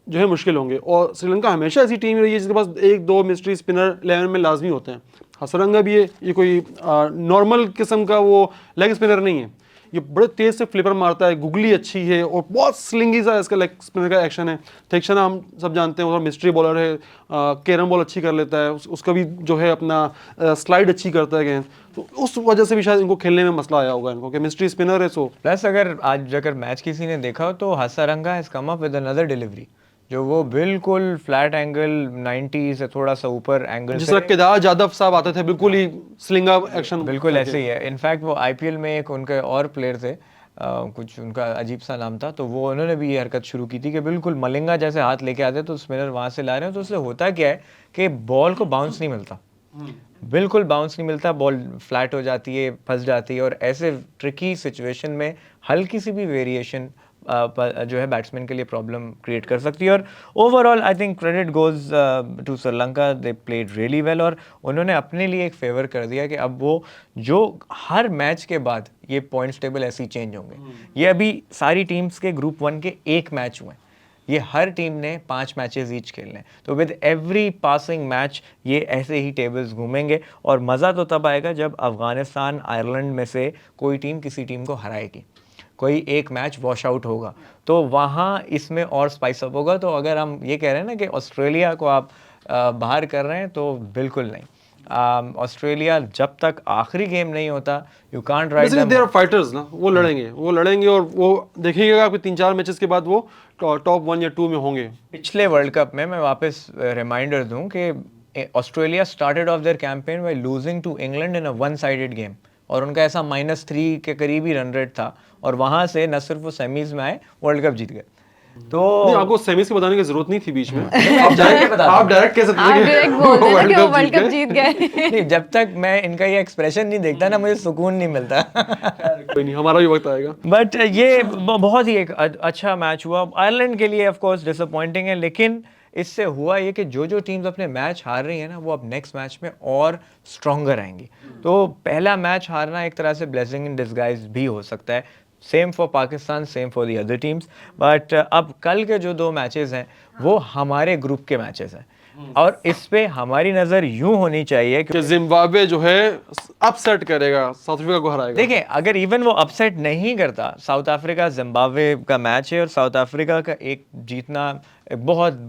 जो है मुश्किल होंगे। और श्रीलंका हमेशा ऐसी टीम रही है जिसके पास 1-2 मिस्ट्री स्पिनर 11 में लाजमी होते हैं। हसरंगा भी है, ये कोई नॉर्मल किस्म का वो लेग स्पिनर नहीं है, ये बड़े तेज़ से फ्लिपर मारता है, गुगली अच्छी है और बहुत स्लिंगी सा इसका लेग स्पिनर का एक्शन है। थिक्शना हम सब जानते हैं, वो मिस्ट्री बॉलर है, कैरम बॉल अच्छी कर लेता है, उसका भी जो है अपना स्लाइड अच्छी करता है गेंद, तो उस वजह से भी शायद इनको खेलने में मसला आया होगा इनको कि मिस्ट्री स्पिनर है। सो प्लस अगर मैच किसी ने देखा हो तो Hasaranga has come up with another delivery, जो वो बिल्कुल फ्लैट एंगल 90 से थोड़ा सा ऊपर एंगल जिस तरह केदार जादव साहब आते थे, बिल्कुल ही स्लिंगा एक्शन, बिल्कुल ऐसे ही है। इनफैक्ट वो आईपीएल में एक उनके और प्लेयर थे, कुछ उनका अजीब सा नाम था, तो वो उन्होंने भी ये हरकत शुरू की थी कि बिल्कुल मलिंगा जैसे हाथ लेके आते तो स्पिनर वहाँ से ला रहे हैं, तो उससे होता क्या है कि बॉल को बाउंस नहीं मिलता, बिल्कुल बाउंस नहीं मिलता, बॉल फ्लैट हो जाती है, फंस जाती है, और ऐसे ट्रिकी सिचुएशन में हल्की सी भी वेरिएशन जो है बैट्समैन के लिए प्रॉब्लम क्रिएट कर सकती है। और overall I think credit goes to Sri Lanka, they played really well, और उन्होंने अपने लिए एक फेवर कर दिया कि अब वो जो हर मैच के बाद ये पॉइंट्स टेबल ऐसे ही चेंज होंगे। ये अभी सारी टीम्स के ग्रुप 1 के 1 मैच हुए, ये हर टीम ने 5 मैचेस ईच खेलने, तो विद एवरी पासिंग मैच ये ऐसे ही टेबल्स घूमेंगे। और मज़ा तो तब आएगा जब अफगानिस्तान आयरलैंड में से कोई टीम किसी टीम को हराएगी, कोई एक मैच वॉश आउट होगा, तो वहाँ इसमें और स्पाइस अप होगा। तो अगर हम ये कह रहे हैं ना कि ऑस्ट्रेलिया को आप बाहर कर रहे हैं, तो बिल्कुल नहीं। ऑस्ट्रेलिया जब तक आखिरी गेम नहीं होता, you can't write them. They are fighters ना, वो लड़ेंगे और वो देखिएगा आपके 3-4 मैचेस के बाद वो टॉप 1 या 2 में होंगे। पिछले वर्ल्ड कप में मैं वापस रिमाइंडर दूं कि Australia started off their campaign by losing to England in a one sided game, और उनका ऐसा -3 के करीब ही रन रेट था, और वहां से न सिर्फ वो सेमीज में आए, वर्ल्ड कप जीत गए। तो नहीं, आपको सेमीज के बताने की जरूरत नहीं थी बीच में, आप डायरेक्ट कह सकते थे डायरेक्ट बोल देना कि वो वर्ल्ड कप जीत गए। नहीं, जब तक मैं इनका ये एक्सप्रेशन नहीं देखता ना, मुझे सुकून नहीं मिलता। कोई नहीं, हमारा भी वक्त आएगा। बट ये बहुत ही एक अच्छा मैच हुआ। आयरलैंड के लिए ऑफ कोर्स डिसअपॉइंटिंग है, लेकिन इससे हुआ ये कि जो टीम्स अपने मैच हार रही है ना, वो अब नेक्स्ट मैच में और स्ट्रॉन्गर आएंगी। तो पहला मैच हारना एक तरह से ब्लेसिंग इन डिस्गाइज भी हो सकता है। Same for Pakistan, same for the other teams. But अब कल के जो 2 मैचेस हैं वो हमारे ग्रुप के मैचेस हैं, और इस पे हमारी नज़र यूं होनी चाहिए कि जिम्बाब्वे जो है अपसेट करेगा, साउथ अफ्रीका को हराएगा। देखिए, अगर इवन वो अपसेट नहीं करता, साउथ अफ्रीका जिम्बाब्वे का मैच है, और साउथ अफ्रीका का एक जीतना बहुत,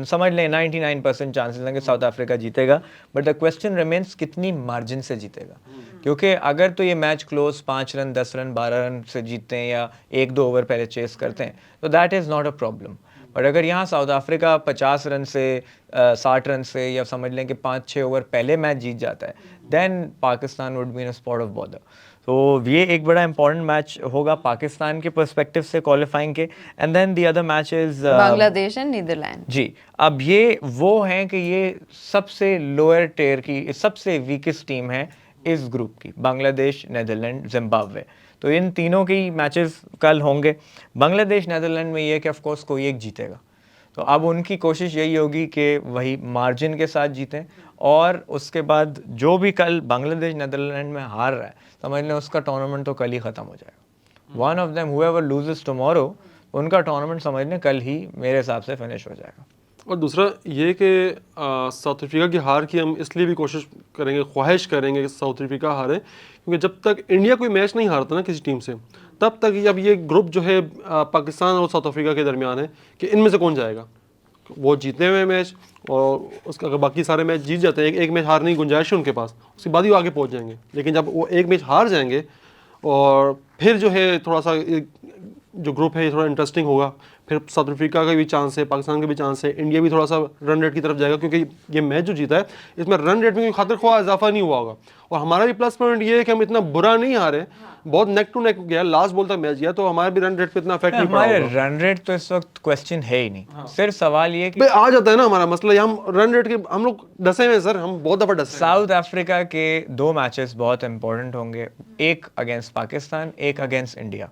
समझ लें 99% चांसेस हैं कि साउथ अफ्रीका जीतेगा। बट द क्वेश्चन रिमेन्स कितनी मार्जिन से जीतेगा, क्योंकि अगर तो ये match close 5 run, 10 run, 12 run से जीतते हैं, या 1-2 ओवर पहले चेस करते हैं, तो that is not a problem. But अगर यहाँ साउथ अफ्रीका 50 रन से 60 रन से, या समझ लें कि 5-6 ओवर पहले मैच जीत जाता है, then Pakistan would be in a spot of bother. तो ये एक बड़ा इंपॉर्टेंट मैच होगा पाकिस्तान के पर्सपेक्टिव से क्वालिफाइंग के। And then the other matches Bangladesh and Netherland. जी, अब ये वो हैं कि ये सबसे लोअर टियर की, सबसे वीकेस्ट टीम है इस ग्रुप की, बांग्लादेश, नीदरलैंड, जिम्बाब्वे। तो इन तीनों की मैचेस कल होंगे। बांग्लादेश नीदरलैंड में ये है कि ऑफ कोर्स कोई एक जीतेगा, तो अब उनकी कोशिश यही होगी कि वही मार्जिन के साथ जीतें, और उसके बाद जो भी कल बांग्लादेश नीदरलैंड में हार रहा है, समझ लें उसका टूर्नामेंट तो कल ही ख़त्म हो जाएगा। One of them however loses tomorrow, उनका टूर्नामेंट समझ लें कल ही मेरे हिसाब से फिनिश हो जाएगा। और दूसरा ये कि साउथ अफ्रीका की हार की हम इसलिए भी कोशिश करेंगे, ख्वाहिश करेंगे कि साउथ अफ्रीका हारे, क्योंकि जब तक इंडिया कोई मैच नहीं हारता ना किसी टीम से, तब तक अब ये ग्रुप जो है पाकिस्तान और साउथ अफ्रीका के दरमियान है कि इनमें से कौन जाएगा। वो जीते हुए मैच, और उसका अगर बाकी सारे मैच जीत जाते हैं, एक मैच हारने की गुंजाइश है उनके पास, उसके बाद ही वो आगे पहुँच जाएंगे। लेकिन जब वो एक मैच हार जाएंगे, और फिर जो है थोड़ा सा जो ग्रुप है ये थोड़ा इंटरेस्टिंग होगा, फिर साउथ अफ्रीका का भी चांस है, पाकिस्तान का भी चांस है, इंडिया भी थोड़ा सा रन रेट की तरफ जाएगा क्योंकि ये मैच जो जीता है इसमें रन रेट में कोई खातिर ख्वाह इजाफा नहीं हुआ होगा। और हमारा भी प्लस पॉइंट ये है कि हम इतना बुरा नहीं हारे, बहुत नेक टू नेक गया, लास्ट बॉल तक मैच गया, तो हमारे भी रन रेट पे इतना इफेक्ट नहीं पड़ा हमारे होगा। रन रेट तो इस वक्त क्वेश्चन है ही नहीं, सिर्फ सवाल ये कि भाई आ जाता है ना हमारा मसला, ये हम रन रेट के हम लोग डसे हुए हैं सर, हम बहुत दफा डसे हैं। साउथ अफ्रीका के 2 मैचेस बहुत इंपॉर्टेंट होंगे, एक अगेंस्ट पाकिस्तान, एक अगेंस्ट इंडिया।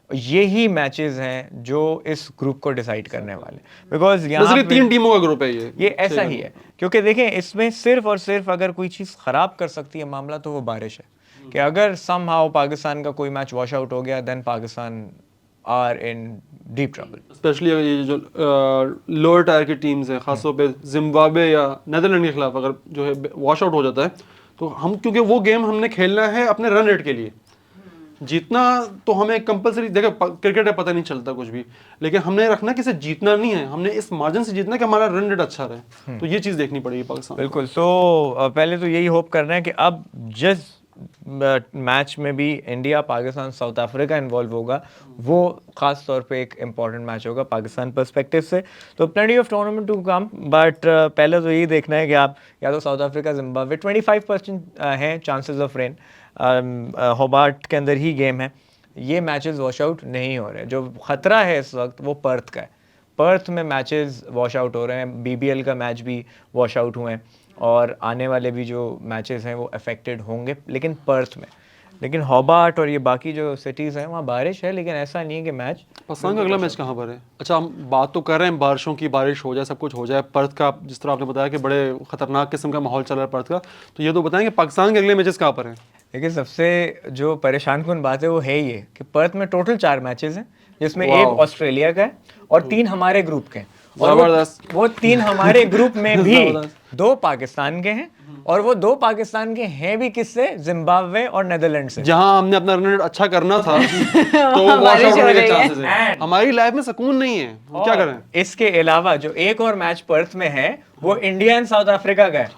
यही मैचेस हैं जो इस ग्रुप को डिसाइड करने वाले, बिकॉज यहाँ बेसिकली पे 3 टीमों का ग्रुप है ये ऐसा ही है। क्योंकि देखें, इसमें सिर्फ और सिर्फ अगर कोई चीज़ ख़राब कर सकती है मामला तो वो बारिश है, कि अगर समहाउ पाकिस्तान का कोई मैच वॉश आउट हो गया, then Pakistan are in deep trouble. Specially अगर ये जो लोअर टायर की टीम्स हैं, खासतौर पे जिम्बाब्वे या नेदरलैंड के खिलाफ अगर जो है वॉश आउट हो जाता है, तो हम, क्योंकि वो गेम हमने खेलना है अपने रन रेट के लिए, जीतना तो हमें कंपलसरी, देखो क्रिकेट में पता नहीं चलता कुछ भी, लेकिन हमने रखना कि इसे जीतना नहीं है, हमने इस मार्जिन से जीतना कि हमारा रन रेट अच्छा रहे, तो ये चीज़ देखनी पड़ेगी पाकिस्तान। बिल्कुल। सो पहले तो यही होप करना है कि अब जिस मैच में भी India, Pakistan, South Africa involve होगा, वो खास तौर पे एक इम्पॉर्टेंट मैच होगा पाकिस्तान पर्सपेक्टिव से। तो plenty of tournament to come, but पहले तो यही देखना है कि आप या तो साउथ अफ्रीका, जिम्बाब्वे 25% हैं चांसेस ऑफ रेन, होबार्ट के अंदर ही गेम है, ये मैचेस वॉश आउट नहीं हो रहे। जो ख़तरा है इस वक्त वो पर्थ का है, पर्थ में मैचेस वॉश आउट हो रहे हैं, BBL का मैच भी वॉश आउट हुए हैं और आने वाले भी जो मैचेस हैं वो अफेक्टेड होंगे, लेकिन पर्थ में। लेकिन होबार्ट और ये बाकी जो सिटीज़ हैं वहाँ बारिश है, लेकिन ऐसा नहीं है कि मैच। पाकिस्तान का अगला मैच कहाँ पर है? अच्छा, हम बात तो कर रहे हैं बारिशों की, बारिश हो जाए, सब कुछ हो जाए, पर्थ का जिस तरह आपने बताया कि बड़े खतरनाक किस्म का माहौल चल रहा है पर्थ का, तो ये तो बताएं कि पाकिस्तान के अगले मैचेस कहाँ पर हैं? देखिए, सबसे जो परेशान कुन बात है वो है ये कि पर्थ में टोटल 4 मैचेस हैं, जिसमें एक ऑस्ट्रेलिया का है और 3 हमारे ग्रुप के हैं, और वो 3 हमारे ग्रुप में भी 2 पाकिस्तान के हैं, और वो 2 पाकिस्तान के हैं भी किससे? जिम्बाब्वे और नेदरलैंड से, जहां हमने अपना रन रेट अच्छा करना था तो वो वॉश आउट होने के चांसेस हैं। हमारी लाइफ में सुकून नहीं है, हम क्या करें? इसके अलावा जो एक और मैच पर्थ में है वो इंडिया एंड साउथ अफ्रीका का है,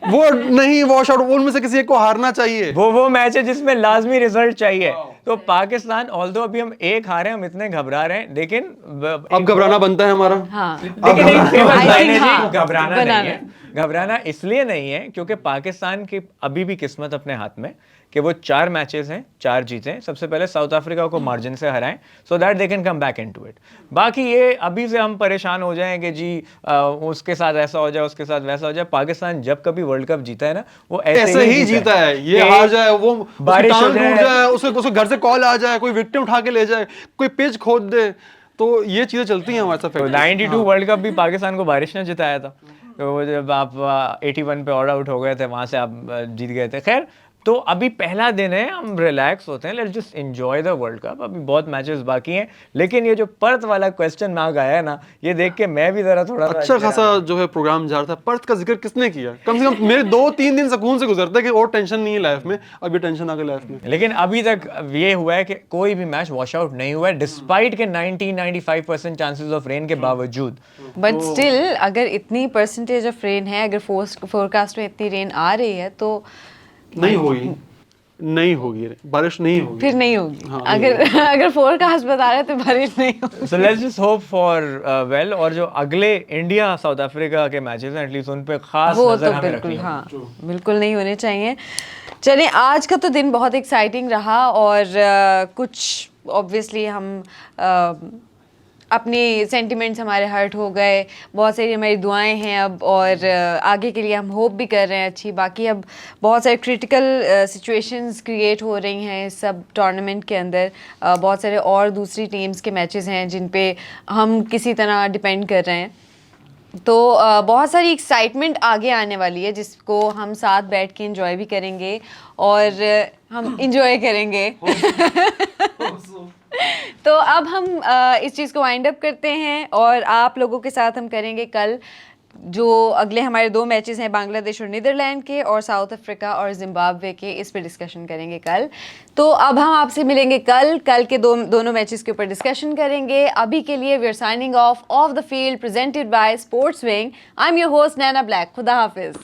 वो नहीं वॉश आउट, उनमें से किसी एक को हारना चाहिए। वो मैच है जिसमें लाजमी रिजल्ट चाहिए। तो पाकिस्तान, ऑल्दो अभी हम एक हारे, हम इतने घबरा रहे हैं, लेकिन अब घबराना बनता है हमारा। हाँ। लेकिन एक फेमस I लाइन think है जी, हाँ, घबराना बनाना। नहीं है। घबराना इसलिए नहीं है क्योंकि पाकिस्तान की अभी भी किस्मत अपने हाथ में कि वो 4 मैचेस हैं, 4 जीतें, सबसे पहले साउथ अफ्रीका को मार्जिन से हराएं, so that they can come back into it. बाकी ये अभी से हम परेशान हो जाएं कि जी उसके साथ ऐसा हो जाए, उसके साथ वैसा हो जाए। पाकिस्तान जब कभी वर्ल्ड कप जीता है ना, वो ऐसे ही जीता है। ये हार जाए, वो बारिश हो जाए, उसके घर से कॉल आ जाए, कोई विकेट उठा के ले जाए, कोई पिच खोद दे, तो ये चीजें चलती हैं हमारे साथ। 92 वर्ल्ड कप भी पाकिस्तान को बारिश ने जिताया था, तो वो जब आप 81 पे ऑल आउट हो गए थे, वहां से आप जीत गए थे। खैर, तो अभी पहला दिन है, हम रिलैक्स होते हैं, let's just enjoy the world cup. अभी बहुत मैचेस बाकी हैं, लेकिन ये जो पर्थ वाला क्वेश्चन मार्क आया है ना, ये देख के मैं भी जरा थोड़ा अच्छा खासा जो है प्रोग्राम जा रहा था। पर्थ का जिक्र किसने किया? कम से कम मेरे 2-3 दिन सुकून से गुजरते कि और टेंशन नहीं है लाइफ में, अभी टेंशन आ गई लाइफ में। लेकिन अभी तक ये हुआ है कि कोई भी मैच वॉश आउट नहीं हुआ है, डिस्पाइट के 90-95% चांसेस ऑफ रेन के बावजूद। बट स्टिल अगर इतनी परसेंटेज ऑफ रेन है, अगर फोरकास्ट में इतनी रेन आ रही है, तो नहीं होगी बारिश, नहीं होगी, फिर नहीं होगी। हाँ, अगर फोरकास्ट बता रहे हैं तो बारिश नहीं होगी। So let's just hope for well. और जो अगले इंडिया साउथ अफ्रीका के मैचेस हैं, एटलीस्ट उन पे खास वो नजर तो हमें बिल्कुल, रखनी है। हाँ, बिल्कुल नहीं होने चाहिए। चलिए, आज का तो दिन बहुत एक्साइटिंग रहा, और कुछ ऑब्वियसली हम अपने सेंटिमेंट्स हमारे हर्ट हो गए, बहुत सारी हमारी दुआएं हैं अब, और आगे के लिए हम होप भी कर रहे हैं अच्छी। बाकी अब बहुत सारे क्रिटिकल सिचुएशंस क्रिएट हो रही हैं इस सब टूर्नामेंट के अंदर। बहुत सारे और दूसरी टीम्स के मैचेस हैं जिन पे हम किसी तरह डिपेंड कर रहे हैं, तो बहुत सारी एक्साइटमेंट आगे आने वाली है, जिसको हम साथ बैठ के एंजॉय भी करेंगे, और हम एंजॉय करेंगे। तो अब हम इस चीज़ को वाइंड अप करते हैं, और आप लोगों के साथ हम करेंगे कल जो अगले हमारे 2 मैचेस हैं, बांग्लादेश और नीदरलैंड के, और साउथ अफ्रीका और जिम्बाब्वे के, इस पे डिस्कशन करेंगे कल। तो अब हम आपसे मिलेंगे कल के दोनों मैचेस के ऊपर डिस्कशन करेंगे। अभी के लिए we are signing off the field, presented by sports wing. I am your host Naina Black. खुदा हाफिज़।